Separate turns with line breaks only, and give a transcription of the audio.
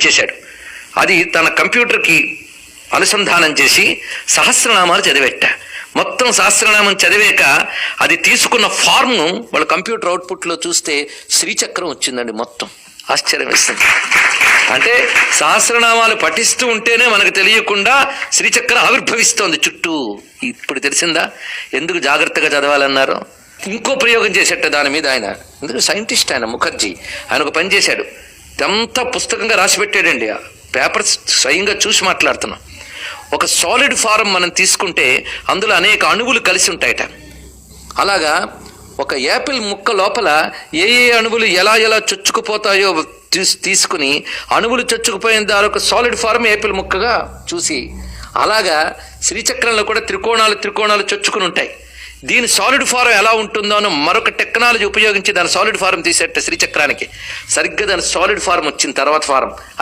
చేశాడు. అది తన కంప్యూటర్కి అనుసంధానం చేసి సహస్రనామాలు చదివేట. మొత్తం సహస్రనామం చదివాక అది తీసుకున్న ఫార్మ్ను వాళ్ళ కంప్యూటర్ అవుట్పుట్లో చూస్తే శ్రీచక్రం వచ్చిందండి. మొత్తం ఆశ్చర్యం వేస్తుంది. అంటే సహస్రనామాలు పఠిస్తూ ఉంటేనే మనకు తెలియకుండా శ్రీచక్రం ఆవిర్భవిస్తోంది చుట్టూ. ఇప్పుడు తెలిసిందా ఎందుకు జాగ్రత్తగా చదవాలన్నారు? ఇంకో ప్రయోగం చేసేట దాని మీద ఆయన. ఎందుకు సైంటిస్ట్ ఆయన ముఖర్జీ. ఆయన ఒక పని చేశాడు. ఇదంతా పుస్తకంగా రాసి పెట్టాడండి. ఆ పేపర్ స్వయంగా చూసి మాట్లాడుతున్నాం. ఒక సాలిడ్ ఫారం మనం తీసుకుంటే అందులో అనేక అణువులు కలిసి ఉంటాయట. అలాగా ఒక యాపిల్ ముక్క లోపల ఏ ఏ అణువులు ఎలా ఎలా చొచ్చుకుపోతాయో తీసుకుని అణువులు చొచ్చుకుపోయిన దాని ఒక సాలిడ్ ఫారం యాపిల్ ముక్కగా చూసి, అలాగా శ్రీచక్రంలో కూడా త్రికోణాలు చొచ్చుకుని ఉంటాయి. దీని సాలిడ్ ఫారం ఎలా ఉంటుందో అని మరొక టెక్నాలజీ ఉపయోగించి దాని సాలిడ్ ఫారం తీసేట శ్రీచక్రానికి. సరిగ్గా దాని సాలిడ్ ఫారం వచ్చిన తర్వాత ఫారం